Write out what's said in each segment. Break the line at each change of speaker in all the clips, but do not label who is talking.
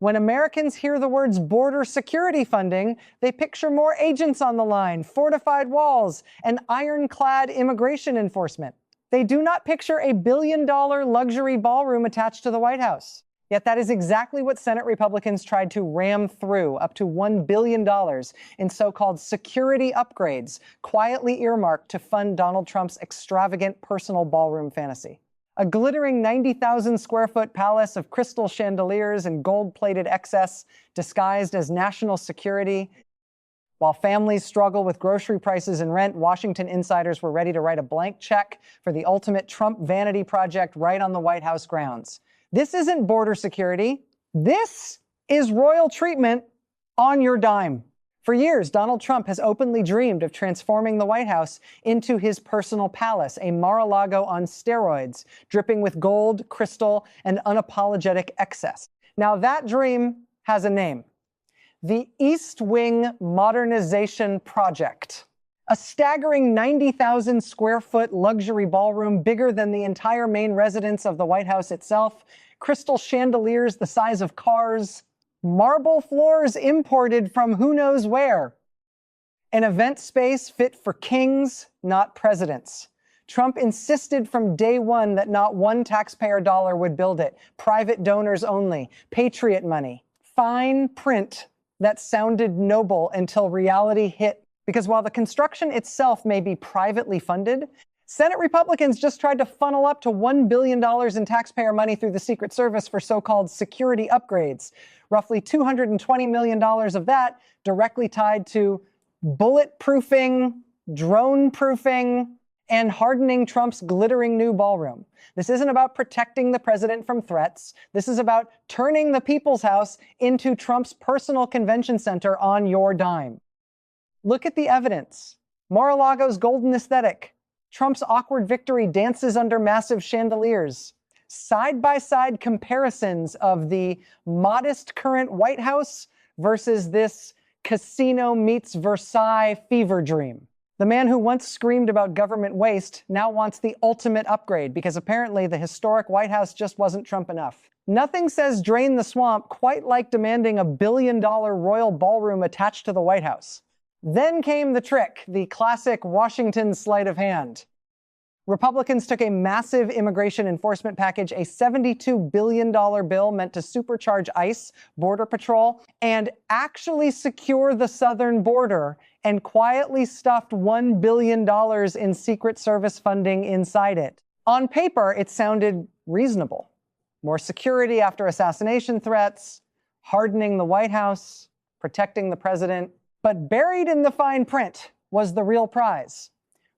When Americans hear the words border security funding, they picture more agents on the line, fortified walls, and ironclad immigration enforcement. They do not picture a billion-dollar luxury ballroom attached to the White House. Yet that is exactly what Senate Republicans tried to ram through, up to $1 billion in so-called security upgrades, quietly earmarked to fund Donald Trump's extravagant personal ballroom fantasy. A glittering 90,000 square foot palace of crystal chandeliers and gold-plated excess disguised as national security. While families struggle with grocery prices and rent, Washington insiders were ready to write a blank check for the ultimate Trump vanity project right on the White House grounds. This isn't border security. This is royal treatment on your dime. For years, Donald Trump has openly dreamed of transforming the White House into his personal palace, a Mar-a-Lago on steroids, dripping with gold, crystal, and unapologetic excess. Now that dream has a name: the East Wing Modernization Project. A staggering 90,000 square foot luxury ballroom bigger than the entire main residence of the White House itself, crystal chandeliers the size of cars, marble floors imported from who knows where. An event space fit for kings, not presidents. Trump insisted from day one that not one taxpayer dollar would build it. Private donors only. Patriot money. Fine print that sounded noble until reality hit. Because while the construction itself may be privately funded, Senate Republicans just tried to funnel up to $1 billion in taxpayer money through the Secret Service for so-called security upgrades. Roughly $220 million of that directly tied to bulletproofing, drone-proofing, and hardening Trump's glittering new ballroom. This isn't about protecting the president from threats. This is about turning the People's House into Trump's personal convention center on your dime. Look at the evidence. Mar-a-Lago's golden aesthetic. Trump's awkward victory dances under massive chandeliers. Side-by-side comparisons of the modest current White House versus this casino meets Versailles fever dream. The man who once screamed about government waste now wants the ultimate upgrade because apparently the historic White House just wasn't Trump enough. Nothing says drain the swamp quite like demanding a $1 billion royal ballroom attached to the White House. Then came the trick, the classic Washington sleight of hand. Republicans took a massive immigration enforcement package, a $72 billion bill meant to supercharge ICE, Border Patrol, and actually secure the southern border, and quietly stuffed $1 billion in Secret Service funding inside it. On paper, it sounded reasonable. More security after assassination threats, hardening the White House, protecting the president. But buried in the fine print was the real prize.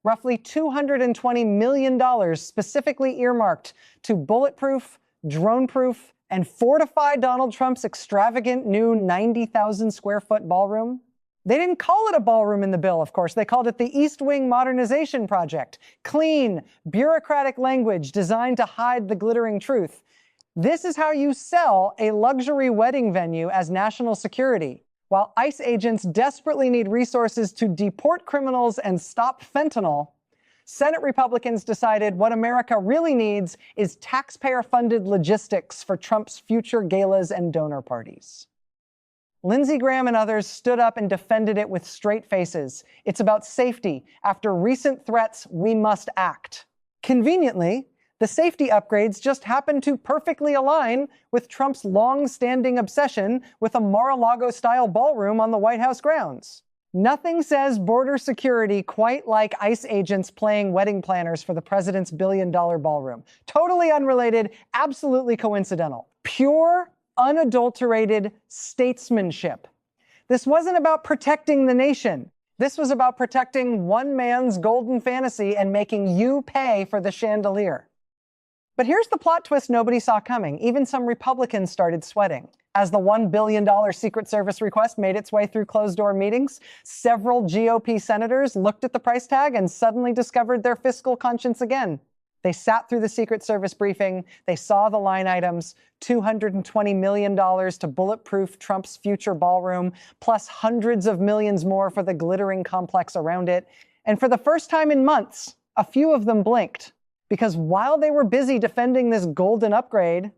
Roughly $220 million specifically earmarked to bulletproof, drone-proof, and fortify Donald Trump's extravagant new 90,000 square foot ballroom. They didn't call it a ballroom in the bill, of course. They called it the East Wing Modernization Project. Clean, bureaucratic language designed to hide the glittering truth. This is how you sell a luxury wedding venue as national security. While ICE agents desperately need resources to deport criminals and stop fentanyl, Senate Republicans decided what America really needs is taxpayer-funded logistics for Trump's future galas and donor parties. Lindsey Graham and others stood up and defended it with straight faces. It's about safety. After recent threats, we must act. Conveniently, the safety upgrades just happen to perfectly align with Trump's long-standing obsession with a Mar-a-Lago-style ballroom on the White House grounds. Nothing says border security quite like ICE agents playing wedding planners for the president's billion-dollar ballroom. Totally unrelated, absolutely coincidental. Pure, unadulterated statesmanship. This wasn't about protecting the nation. This was about protecting one man's golden fantasy and making you pay for the chandelier. But here's the plot twist nobody saw coming. Even some Republicans started sweating. As the $1 billion Secret Service request made its way through closed-door meetings, several GOP senators looked at the price tag and suddenly discovered their fiscal conscience again. They sat through the Secret Service briefing, they saw the line items, $220 million to bulletproof Trump's future ballroom, plus hundreds of millions more for the glittering complex around it. And for the first time in months, a few of them blinked. Because while they were busy defending this golden upgrade,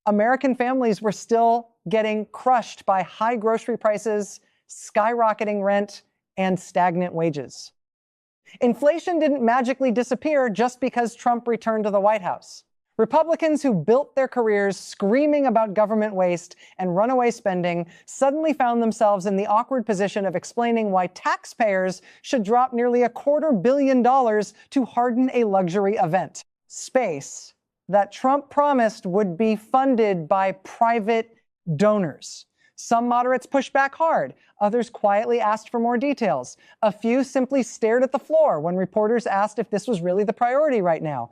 American families were still getting crushed by high grocery prices, skyrocketing rent, and stagnant wages. Inflation didn't magically disappear just because Trump returned to the White House. Republicans who built their careers screaming about government waste and runaway spending suddenly found themselves in the awkward position of explaining why taxpayers should drop nearly $250 million to harden a luxury event, space, that Trump promised would be funded by private donors. Some moderates pushed back hard. Others quietly asked for more details. A few simply stared at the floor when reporters asked if this was really the priority right now.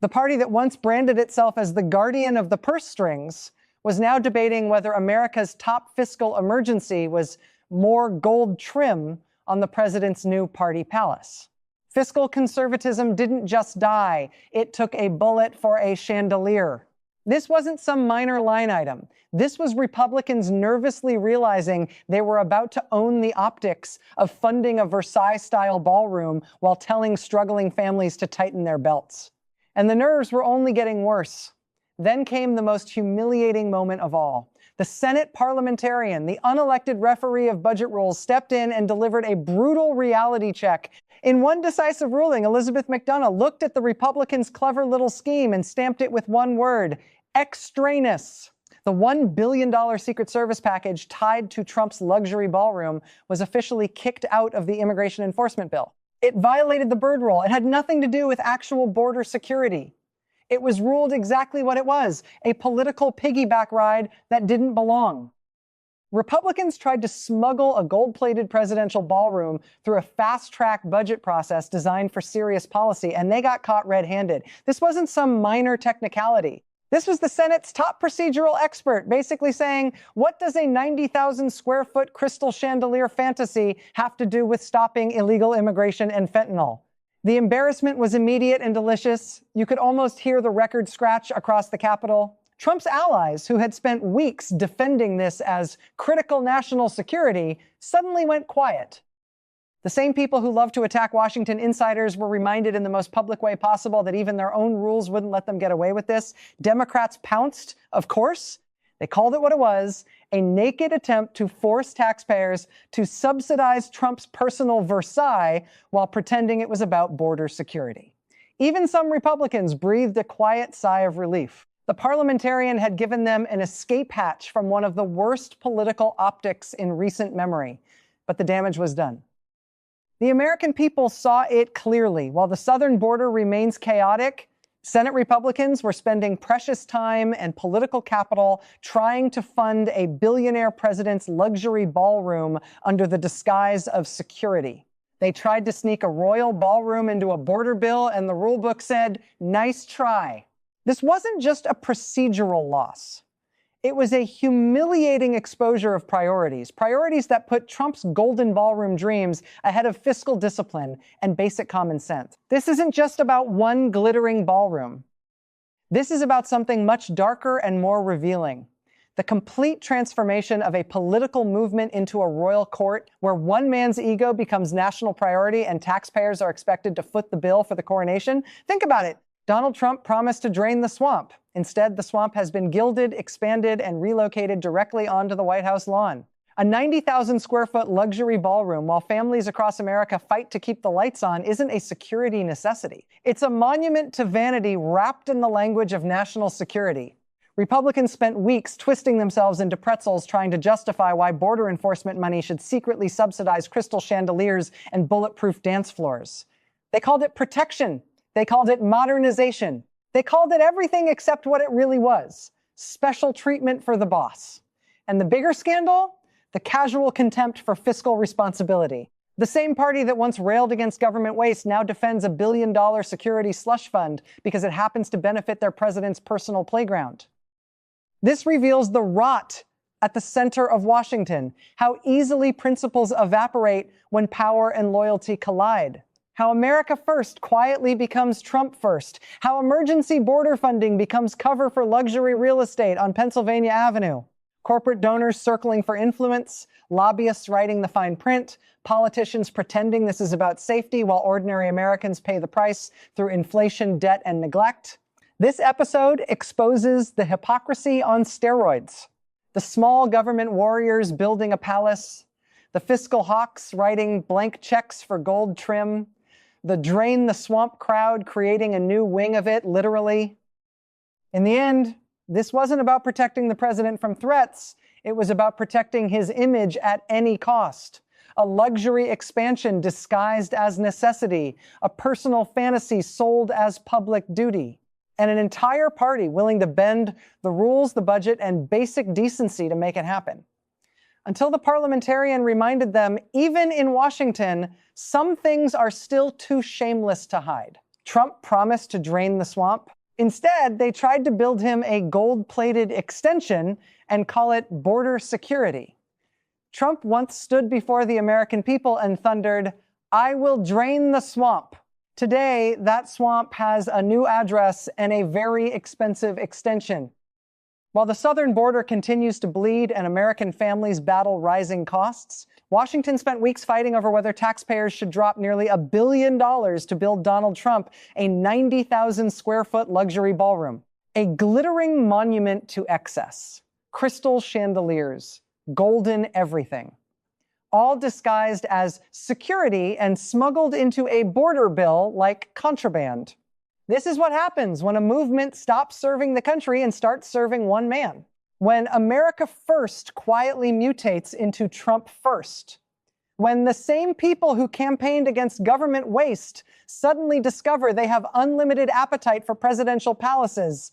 The party that once branded itself as the guardian of the purse strings was now debating whether America's top fiscal emergency was more gold trim on the president's new party palace. Fiscal conservatism didn't just die. It took a bullet for a chandelier. This wasn't some minor line item. This was Republicans nervously realizing they were about to own the optics of funding a Versailles-style ballroom while telling struggling families to tighten their belts. And the nerves were only getting worse. Then came the most humiliating moment of all. The Senate parliamentarian, the unelected referee of budget rules, stepped in and delivered a brutal reality check. In one decisive ruling, Elizabeth McDonough looked at the Republicans' clever little scheme and stamped it with one word: extraneous. The $1 billion Secret Service package tied to Trump's luxury ballroom was officially kicked out of the immigration enforcement bill. It violated the Byrd Rule. It had nothing to do with actual border security. It was ruled exactly what it was: a political piggyback ride that didn't belong. Republicans tried to smuggle a gold-plated presidential ballroom through a fast-track budget process designed for serious policy, and they got caught red-handed. This wasn't some minor technicality. This was the Senate's top procedural expert basically saying, what does a 90,000 square foot crystal chandelier fantasy have to do with stopping illegal immigration and fentanyl? The embarrassment was immediate and delicious. You could almost hear the record scratch across the Capitol. Trump's allies, who had spent weeks defending this as critical national security, suddenly went quiet. The same people who love to attack Washington insiders were reminded in the most public way possible that even their own rules wouldn't let them get away with this. Democrats pounced, of course. They called it what it was: a naked attempt to force taxpayers to subsidize Trump's personal Versailles while pretending it was about border security. Even some Republicans breathed a quiet sigh of relief. The parliamentarian had given them an escape hatch from one of the worst political optics in recent memory, but the damage was done. The American people saw it clearly. While the southern border remains chaotic, Senate Republicans were spending precious time and political capital trying to fund a billionaire president's luxury ballroom under the disguise of security. They tried to sneak a royal ballroom into a border bill, and the rule book said, "Nice try." This wasn't just a procedural loss. It was a humiliating exposure of priorities that put Trump's golden ballroom dreams ahead of fiscal discipline and basic common sense. This isn't just about one glittering ballroom. This is about something much darker and more revealing: the complete transformation of a political movement into a royal court where one man's ego becomes national priority and taxpayers are expected to foot the bill for the coronation. Think about it. Donald Trump promised to drain the swamp. Instead, the swamp has been gilded, expanded, and relocated directly onto the White House lawn. A 90,000 square foot luxury ballroom, while families across America fight to keep the lights on, isn't a security necessity. It's a monument to vanity wrapped in the language of national security. Republicans spent weeks twisting themselves into pretzels trying to justify why border enforcement money should secretly subsidize crystal chandeliers and bulletproof dance floors. They called it protection. They called it modernization. They called it everything except what it really was: special treatment for the boss. And the bigger scandal? The casual contempt for fiscal responsibility. The same party that once railed against government waste now defends $1 billion security slush fund because it happens to benefit their president's personal playground. This reveals the rot at the center of Washington, how easily principles evaporate when power and loyalty collide. How America first quietly becomes Trump first. How emergency border funding becomes cover for luxury real estate on Pennsylvania Avenue. Corporate donors circling for influence, lobbyists writing the fine print, politicians pretending this is about safety while ordinary Americans pay the price through inflation, debt, and neglect. This episode exposes the hypocrisy on steroids. The small government warriors building a palace, the fiscal hawks writing blank checks for gold trim, the drain the swamp crowd creating a new wing of it, literally. In the end, this wasn't about protecting the president from threats. It was about protecting his image at any cost. A luxury expansion disguised as necessity, a personal fantasy sold as public duty, and an entire party willing to bend the rules, the budget, and basic decency to make it happen. Until the parliamentarian reminded them, even in Washington, some things are still too shameless to hide. Trump promised to drain the swamp. Instead, they tried to build him a gold-plated extension and call it border security. Trump once stood before the American people and thundered, "I will drain the swamp." Today, that swamp has a new address and a very expensive extension. While the southern border continues to bleed and American families battle rising costs, Washington spent weeks fighting over whether taxpayers should drop nearly $1 billion to build Donald Trump a 90,000 square foot luxury ballroom. A glittering monument to excess. Crystal chandeliers, golden everything. All disguised as security and smuggled into a border bill like contraband. This is what happens when a movement stops serving the country and starts serving one man. When America First quietly mutates into Trump First. When the same people who campaigned against government waste suddenly discover they have unlimited appetite for presidential palaces.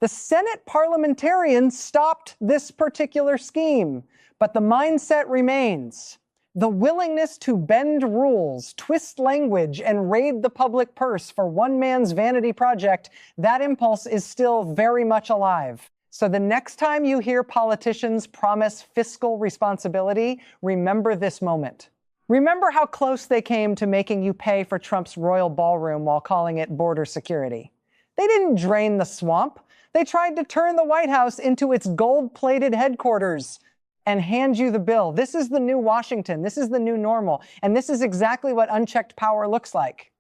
The Senate parliamentarians stopped this particular scheme, but the mindset remains. The willingness to bend rules, twist language, and raid the public purse for one man's vanity project, that impulse is still very much alive. So the next time you hear politicians promise fiscal responsibility, remember this moment. Remember how close they came to making you pay for Trump's royal ballroom while calling it border security. They didn't drain the swamp. They tried to turn the White House into its gold-plated headquarters and hand you the bill. This is the new Washington. This is the new normal. And this is exactly what unchecked power looks like.